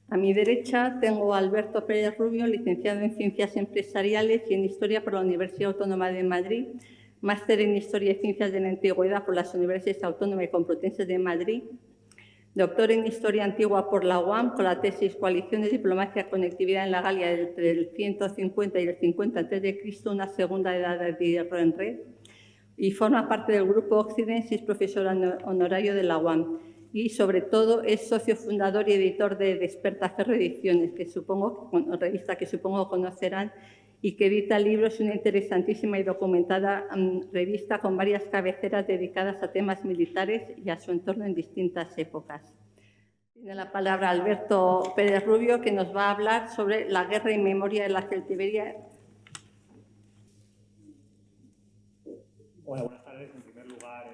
A mi derecha tengo a Alberto Pérez Rubio, licenciado en Ciencias Empresariales y en Historia por la Universidad Autónoma de Madrid, máster en Historia y Ciencias de la Antigüedad por las Universidades Autónomas y Complutense de Madrid, doctor en Historia Antigua por la UAM con la tesis Coaliciones, Diplomacia y Conectividad en la Galia entre el 150 y el 50 a.C., una segunda edad de hierro en red, y forma parte del Grupo Occidente y es profesor honorario de la UAM. Y, sobre todo, es socio fundador y editor de Despertaferro Ediciones, revista que supongo conocerán, y que edita libros y una interesantísima y documentada revista con varias cabeceras dedicadas a temas militares y a su entorno en distintas épocas. Tiene la palabra Alberto Pérez Rubio, que nos va a hablar sobre la guerra y memoria de la Celtiberia. Hola, buenas tardes. En primer lugar,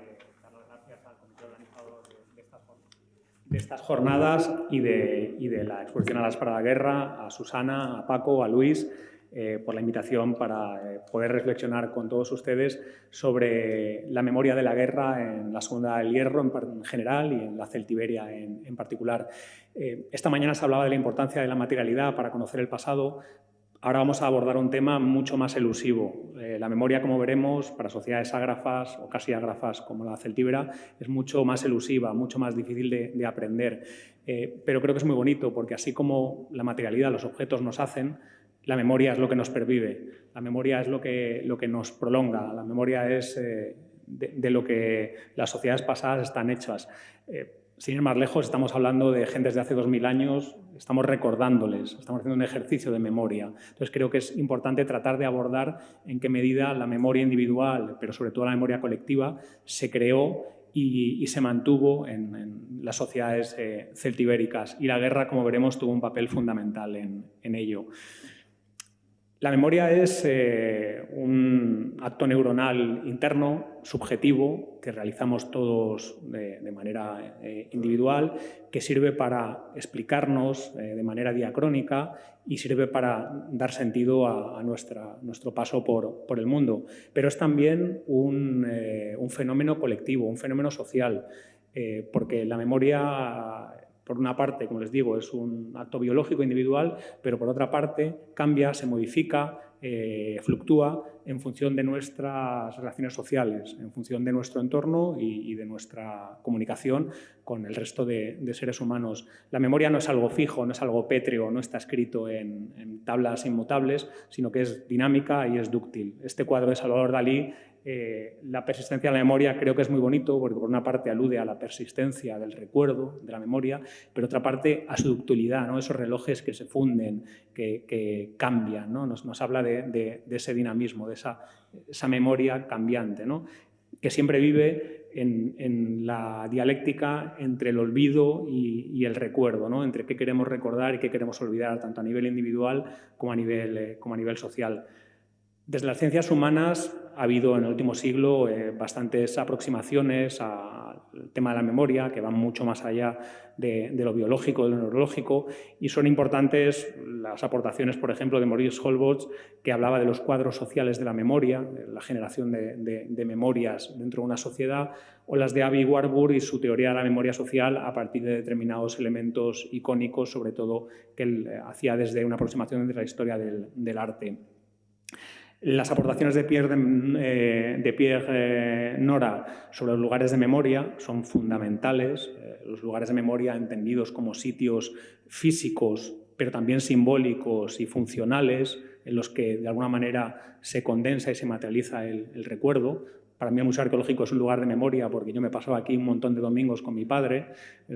dar las gracias al comité organizador de estas jornadas y de la exposición Alas para la Guerra, a Susana, a Paco, a Luis, por la invitación para poder reflexionar con todos ustedes sobre la memoria de la guerra en la Segunda del Hierro en general y en la Celtiberia en particular. Esta mañana se hablaba de la importancia de la materialidad para conocer el pasado. Ahora vamos a abordar un tema mucho más elusivo. La memoria, como veremos, para sociedades ágrafas o casi ágrafas como la celtíbera, es mucho más elusiva, mucho más difícil de aprender. Pero creo que es muy bonito porque así como la materialidad, los objetos nos hacen, la memoria es lo que nos pervive, la memoria es lo que nos prolonga, la memoria es de lo que las sociedades pasadas están hechas. Sin ir más lejos, estamos hablando de gentes de hace 2000 años, estamos recordándoles, estamos haciendo un ejercicio de memoria. Entonces creo que es importante tratar de abordar en qué medida la memoria individual, pero sobre todo la memoria colectiva, se creó y se mantuvo en las sociedades celtibéricas. Y la guerra, como veremos, tuvo un papel fundamental en ello. La memoria es un acto neuronal interno, subjetivo, que realizamos todos de manera individual, que sirve para explicarnos de manera diacrónica y sirve para dar sentido a nuestro paso por el mundo. Pero es también un fenómeno colectivo, un fenómeno social, porque la memoria, por una parte, como les digo, es un acto biológico individual, pero por otra parte cambia, se modifica, fluctúa en función de nuestras relaciones sociales, en función de nuestro entorno y de nuestra comunicación con el resto de seres humanos. La memoria no es algo fijo, no es algo pétreo, no está escrito en tablas inmutables, sino que es dinámica y es dúctil. Este cuadro de Salvador Dalí, la persistencia de la memoria, creo que es muy bonito porque por una parte alude a la persistencia del recuerdo, de la memoria, pero otra parte a su ductilidad, ¿no? Esos relojes que se funden, que cambian, ¿no? Nos habla de ese dinamismo, de esa memoria cambiante, ¿no? Que siempre vive en la dialéctica entre el olvido y el recuerdo, ¿no? Entre qué queremos recordar y qué queremos olvidar, tanto a nivel individual como a nivel social. Desde las ciencias humanas ha habido en el último siglo bastantes aproximaciones al tema de la memoria que van mucho más allá de lo biológico, de lo neurológico, y son importantes las aportaciones, por ejemplo, de Maurice Holbox, que hablaba de los cuadros sociales de la memoria, la generación de memorias dentro de una sociedad, o las de Avi Warburg y su teoría de la memoria social a partir de determinados elementos icónicos, sobre todo que él hacía desde una aproximación de la historia del arte. Las aportaciones de Pierre Nora sobre los lugares de memoria son fundamentales. Los lugares de memoria entendidos como sitios físicos, pero también simbólicos y funcionales, en los que de alguna manera se condensa y se materializa el recuerdo. Para mí el Museo Arqueológico es un lugar de memoria porque yo me pasaba aquí un montón de domingos con mi padre.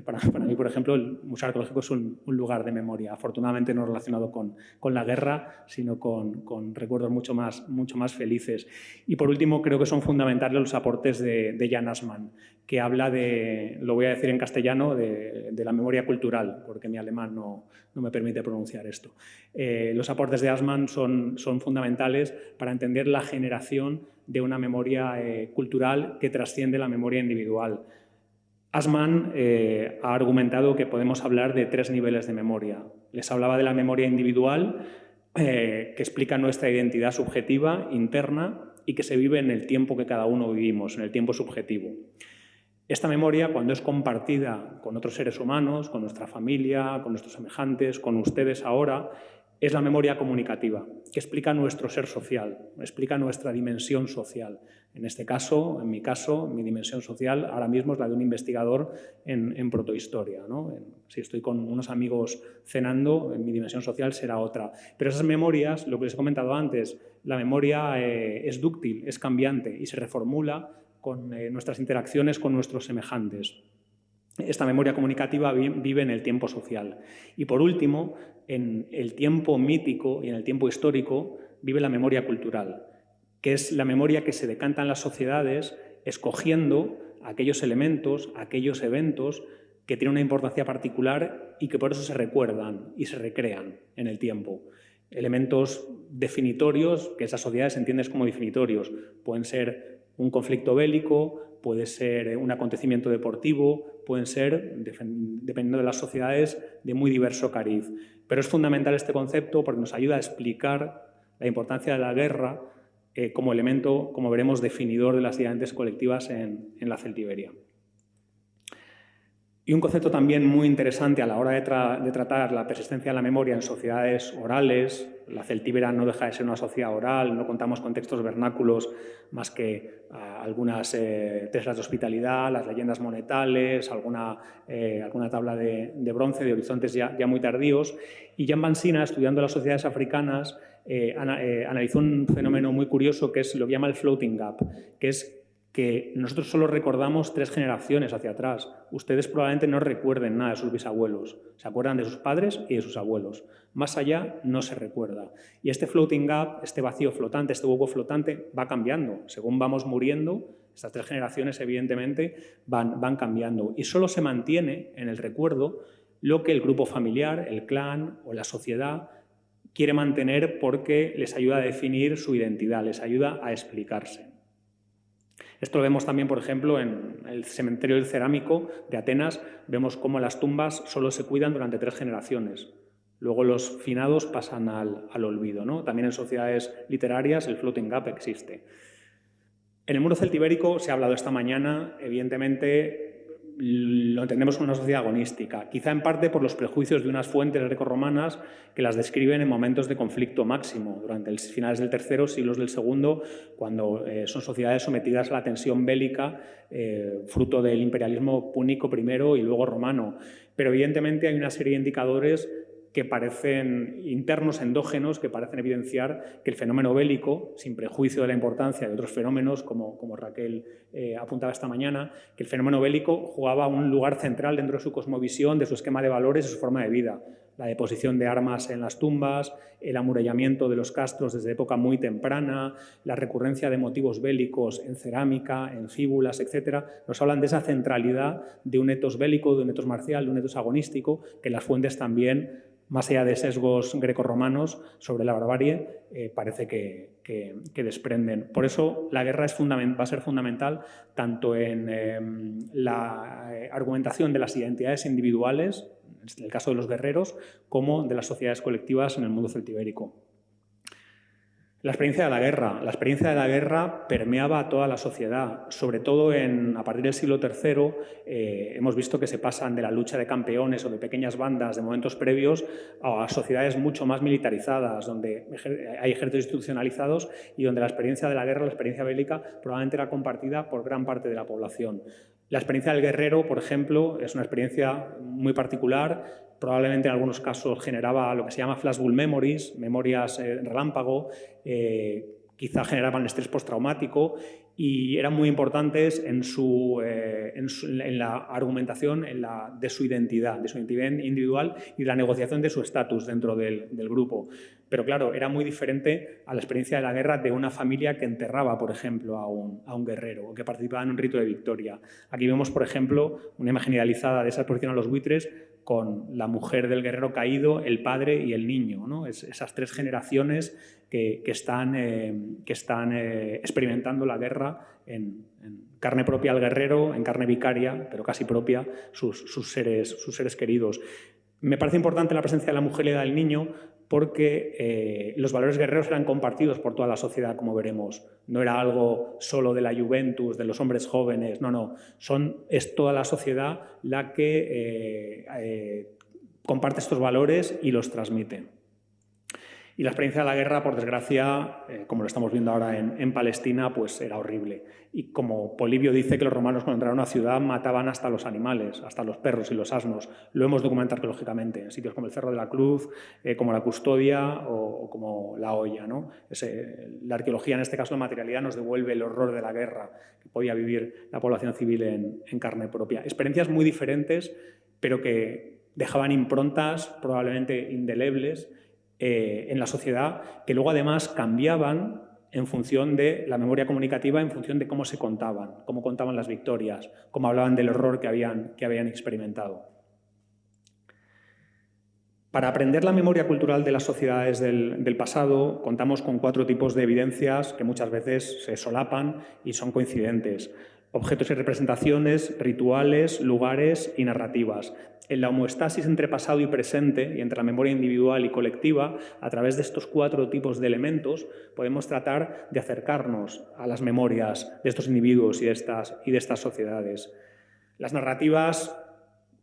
Para mí, por ejemplo, el Museo Arqueológico es un lugar de memoria. Afortunadamente no relacionado con la guerra, sino con recuerdos mucho más felices. Y por último, creo que son fundamentales los aportes de Jan Assmann, que habla de, lo voy a decir en castellano, de la memoria cultural, porque mi alemán no me permite pronunciar esto. Los aportes de Assmann son fundamentales para entender la generación de una memoria cultural que trasciende la memoria individual. Assmann ha argumentado que podemos hablar de 3 niveles de memoria. Les hablaba de la memoria individual, que explica nuestra identidad subjetiva, interna, y que se vive en el tiempo que cada uno vivimos, en el tiempo subjetivo. Esta memoria, cuando es compartida con otros seres humanos, con nuestra familia, con nuestros semejantes, con ustedes ahora, es la memoria comunicativa, que explica nuestro ser social, explica nuestra dimensión social. En este caso, en mi caso, mi dimensión social ahora mismo es la de un investigador en protohistoria, ¿no? Si estoy con unos amigos cenando, mi dimensión social será otra. Pero esas memorias, lo que les he comentado antes, la memoria es dúctil, es cambiante y se reformula con nuestras interacciones con nuestros semejantes. Esta memoria comunicativa vive en el tiempo social. Y por último, en el tiempo mítico y en el tiempo histórico vive la memoria cultural, que es la memoria que se decanta en las sociedades escogiendo aquellos elementos, aquellos eventos que tienen una importancia particular y que por eso se recuerdan y se recrean en el tiempo. Elementos definitorios, que esas sociedades entienden como definitorios, pueden ser un conflicto bélico, puede ser un acontecimiento deportivo, pueden ser, dependiendo de las sociedades, de muy diverso cariz. Pero es fundamental este concepto porque nos ayuda a explicar la importancia de la guerra como elemento, como veremos, definidor de las identidades colectivas en la Celtiberia. Y un concepto también muy interesante a la hora de tratar la persistencia de la memoria en sociedades orales. La celtíbera no deja de ser una sociedad oral, no contamos con textos vernáculos más que algunas teslas de hospitalidad, las leyendas monetales, alguna tabla de bronce de horizontes ya muy tardíos. Y Jan Bansina, estudiando las sociedades africanas, analizó un fenómeno muy curioso que es lo que llama el floating gap, que es que nosotros solo recordamos 3 generaciones hacia atrás. Ustedes probablemente no recuerden nada de sus bisabuelos. Se acuerdan de sus padres y de sus abuelos. Más allá no se recuerda. Y este floating gap, este vacío flotante, este hueco flotante, va cambiando. Según vamos muriendo, estas 3 generaciones evidentemente van cambiando. Y solo se mantiene en el recuerdo lo que el grupo familiar, el clan o la sociedad quiere mantener porque les ayuda a definir su identidad, les ayuda a explicarse. Esto lo vemos también, por ejemplo, en el cementerio del Cerámico de Atenas. Vemos cómo las tumbas solo se cuidan durante 3 generaciones. Luego los finados pasan al olvido, ¿no? También en sociedades literarias el floating gap existe. En el mundo celtibérico se ha hablado esta mañana, evidentemente lo entendemos como una sociedad agonística, quizá en parte por los prejuicios de unas fuentes grecorromanas que las describen en momentos de conflicto máximo, durante los finales del III, siglos del II, cuando son sociedades sometidas a la tensión bélica, fruto del imperialismo púnico primero y luego romano. Pero evidentemente hay una serie de indicadores que parecen internos, endógenos, que parecen evidenciar que el fenómeno bélico, sin prejuicio de la importancia de otros fenómenos, como Raquel apuntaba esta mañana, que el fenómeno bélico jugaba un lugar central dentro de su cosmovisión, de su esquema de valores y su forma de vida. La deposición de armas en las tumbas, el amurallamiento de los castros desde época muy temprana, la recurrencia de motivos bélicos en cerámica, en fíbulas, etc., nos hablan de esa centralidad de un etos bélico, de un etos marcial, de un etos agonístico, que las fuentes también, más allá de sesgos grecorromanos sobre la barbarie, parece que desprenden. Por eso la guerra va a ser fundamental tanto en la argumentación de las identidades individuales, en el caso de los guerreros, como de las sociedades colectivas en el mundo celtibérico. La experiencia de la guerra. La experiencia de la guerra permeaba a toda la sociedad, sobre todo a partir del siglo III. Hemos visto que se pasan de la lucha de campeones o de pequeñas bandas de momentos previos a sociedades mucho más militarizadas, donde hay ejércitos institucionalizados y donde la experiencia de la guerra, la experiencia bélica, probablemente era compartida por gran parte de la población. La experiencia del guerrero, por ejemplo, es una experiencia muy particular. Probablemente en algunos casos generaba lo que se llama flashbulb memories, memorias relámpago, quizá generaban estrés postraumático y eran muy importantes en la argumentación de su identidad individual y de la negociación de su estatus dentro del grupo. Pero claro, era muy diferente a la experiencia de la guerra de una familia que enterraba, por ejemplo, a un guerrero o que participaba en un rito de victoria. Aquí vemos, por ejemplo, una imagen idealizada de esa exposición a los buitres con la mujer del guerrero caído, el padre y el niño, ¿no? Esas 3 generaciones que están experimentando la guerra en carne propia al guerrero, en carne vicaria, pero casi propia, sus seres queridos. Me parece importante la presencia de la mujer y del niño porque los valores guerreros eran compartidos por toda la sociedad, como veremos. No era algo solo de la Juventus, de los hombres jóvenes, no. Es toda la sociedad la que comparte estos valores y los transmite. Y la experiencia de la guerra, por desgracia, como lo estamos viendo ahora en Palestina, pues era horrible. Y como Polibio dice que los romanos cuando entraron a una ciudad mataban hasta los animales, hasta los perros y los asnos. Lo hemos documentado arqueológicamente en sitios como el Cerro de la Cruz, como la Custodia o como la Hoya, ¿no? La arqueología, en este caso la materialidad, nos devuelve el horror de la guerra que podía vivir la población civil en carne propia. Experiencias muy diferentes, pero que dejaban improntas probablemente indelebles en la sociedad, que luego además cambiaban en función de la memoria comunicativa, en función de cómo se contaban, cómo contaban las victorias, cómo hablaban del horror que habían experimentado. Para aprender la memoria cultural de las sociedades del pasado, contamos con 4 tipos de evidencias que muchas veces se solapan y son coincidentes. Objetos y representaciones, rituales, lugares y narrativas. En la homeostasis entre pasado y presente y entre la memoria individual y colectiva, a través de estos 4 tipos de elementos, podemos tratar de acercarnos a las memorias de estos individuos y de estas sociedades. Las narrativas,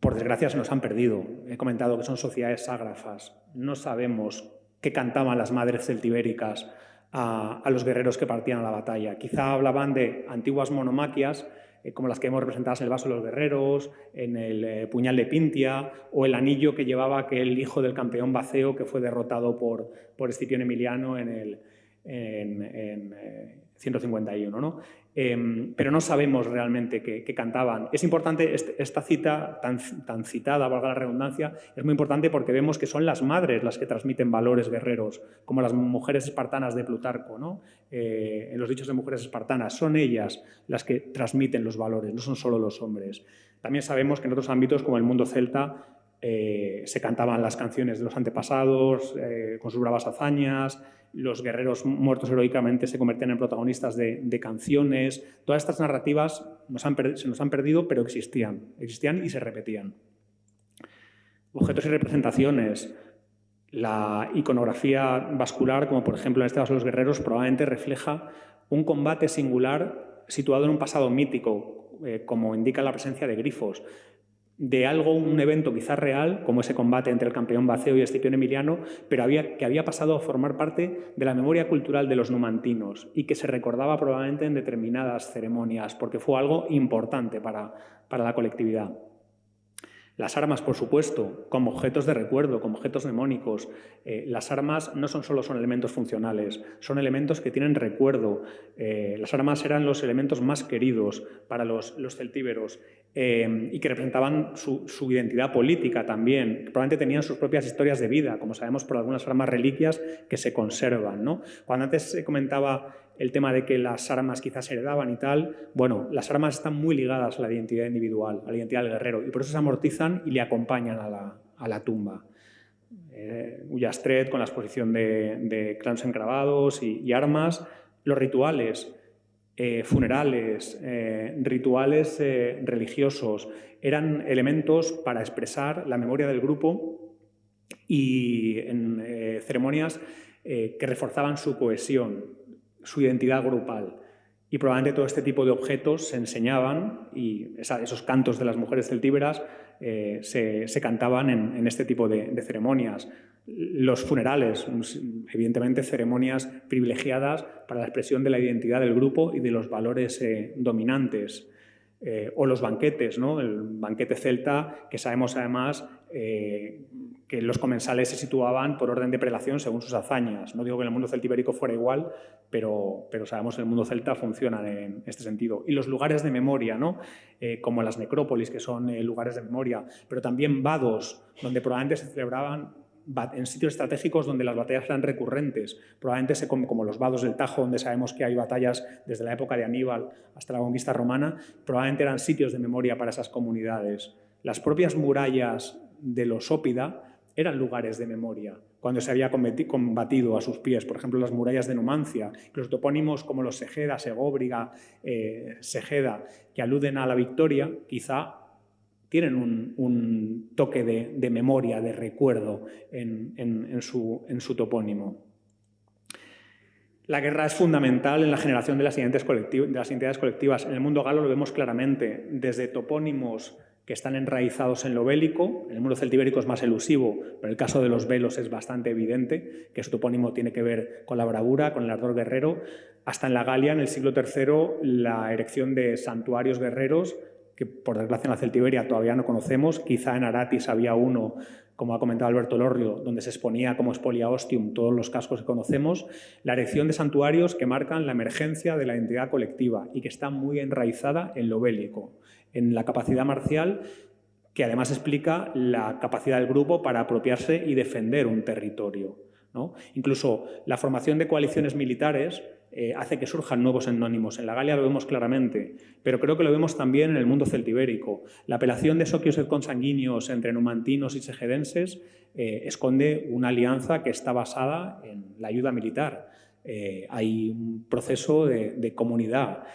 por desgracia, se nos han perdido. He comentado que son sociedades ágrafas. No sabemos qué cantaban las madres celtibéricas a los guerreros que partían a la batalla. Quizá hablaban de antiguas monomaquias, como las que hemos representadas en el vaso de los guerreros, en el puñal de Pintia, o el anillo que llevaba aquel hijo del campeón Baceo que fue derrotado por Escipión Emiliano en 151, ¿no? Pero no sabemos realmente qué cantaban. Es importante, esta cita tan citada, valga la redundancia, es muy importante porque vemos que son las madres las que transmiten valores guerreros, como las mujeres espartanas de Plutarco, ¿no? En los dichos de mujeres espartanas, son ellas las que transmiten los valores, no son solo los hombres. También sabemos que en otros ámbitos, como el mundo celta, se cantaban las canciones de los antepasados, con sus bravas hazañas. Los guerreros muertos heroicamente se convertían en protagonistas de canciones. Todas estas narrativas se nos han perdido, pero existían y se repetían. Objetos y representaciones. La iconografía vascular, como por ejemplo en este caso los guerreros, probablemente refleja un combate singular situado en un pasado mítico, como indica la presencia de grifos, de un evento quizás real, como ese combate entre el campeón Baceo y Escipión Emiliano, pero que había pasado a formar parte de la memoria cultural de los numantinos y que se recordaba probablemente en determinadas ceremonias, porque fue algo importante para la colectividad. Las armas, por supuesto, como objetos de recuerdo, como objetos mnemónicos. Las armas no son elementos funcionales, son elementos que tienen recuerdo. Las armas eran los elementos más queridos para los celtíberos y que representaban su identidad política también. Probablemente tenían sus propias historias de vida, como sabemos por algunas armas reliquias que se conservan, ¿no? Cuando antes se comentaba el tema de que las armas quizás se heredaban y tal, bueno, las armas están muy ligadas a la identidad individual, a la identidad del guerrero, y por eso se amortizan y le acompañan a la tumba. Ullastret con la exposición de cráneos engravados y armas. Los rituales, funerales, rituales religiosos, eran elementos para expresar la memoria del grupo y en ceremonias que reforzaban su cohesión, su identidad grupal. Y probablemente todo este tipo de objetos se enseñaban y esos cantos de las mujeres celtíberas se cantaban en este tipo de ceremonias. Los funerales, evidentemente ceremonias privilegiadas para la expresión de la identidad del grupo y de los valores dominantes. O los banquetes, ¿no? El banquete celta, que sabemos además que los comensales se situaban por orden de prelación según sus hazañas. No digo que en el mundo celtibérico fuera igual, pero sabemos que el mundo celta funciona en este sentido. Y los lugares de memoria, ¿no? Como las necrópolis, que son lugares de memoria, pero también vados, donde probablemente se celebraban en sitios estratégicos donde las batallas eran recurrentes, probablemente como los vados del Tajo, donde sabemos que hay batallas desde la época de Aníbal hasta la conquista romana, probablemente eran sitios de memoria para esas comunidades. Las propias murallas de los Ópida eran lugares de memoria, cuando se había combatido a sus pies, por ejemplo, las murallas de Numancia, los topónimos como los Segeda, Segóbriga, Segeda, que aluden a la victoria, quizá tienen un toque de memoria, de recuerdo en su topónimo. La guerra es fundamental en la generación de las identidades colectivas. En el mundo galo lo vemos claramente, desde topónimos que están enraizados en lo bélico. En el mundo celtibérico es más elusivo, pero en el caso de los velos es bastante evidente que su topónimo tiene que ver con la bravura, con el ardor guerrero. Hasta en la Galia, en el siglo III, la erección de santuarios guerreros, que por desgracia en la Celtiberia todavía no conocemos. Quizá en Aratis había uno, como ha comentado Alberto Elorrio, donde se exponía como spolia ostium todos los cascos que conocemos. La erección de santuarios que marcan la emergencia de la identidad colectiva y que está muy enraizada en lo bélico, en la capacidad marcial, que además explica la capacidad del grupo para apropiarse y defender un territorio, ¿no? Incluso la formación de coaliciones militares hace que surjan nuevos etnónimos. En la Galia lo vemos claramente, pero creo que lo vemos también en el mundo celtibérico. La apelación de socios consanguíneos entre numantinos y segedenses esconde una alianza que está basada en la ayuda militar. Hay un proceso de comunidad.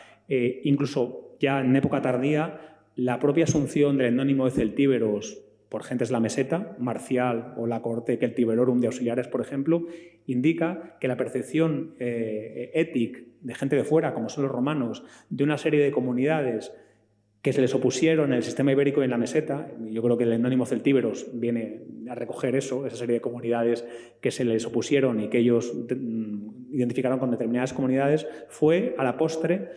Incluso ya en época tardía, la propia asunción del etnónimo de celtíberos por gentes de la meseta, Marcial o la corte Celtiberorum de auxiliares, por ejemplo, indica que la percepción ética de gente de fuera, como son los romanos, de una serie de comunidades que se les opusieron en el sistema ibérico y en la meseta, yo creo que el etnónimo celtíberos viene a recoger eso, esa serie de comunidades que se les opusieron y que ellos identificaron con determinadas comunidades, fue a la postre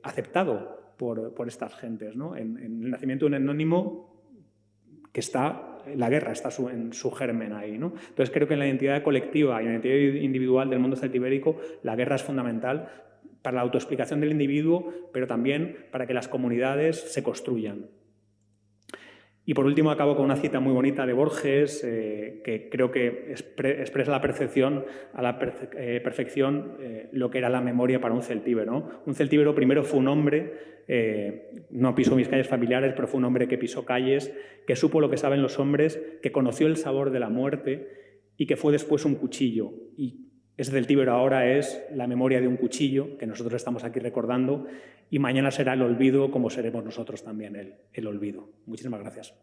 aceptado por estas gentes, ¿no? En el nacimiento de un etnónimo que está, la guerra está en su germen ahí, ¿no? Entonces creo que en la identidad colectiva y en la identidad individual del mundo celtibérico la guerra es fundamental para la autoexplicación del individuo, pero también para que las comunidades se construyan. Y por último acabo con una cita muy bonita de Borges, que creo que expresa a la perfección lo que era la memoria para un celtíbero, ¿no? Un celtíbero primero fue un hombre, no pisó mis calles familiares, pero fue un hombre que pisó calles, que supo lo que saben los hombres, que conoció el sabor de la muerte y que fue después un cuchillo. Y ese celtíbero ahora es la memoria de un cuchillo, que nosotros estamos aquí recordando, y mañana será el olvido, como seremos nosotros también el olvido. Muchísimas gracias.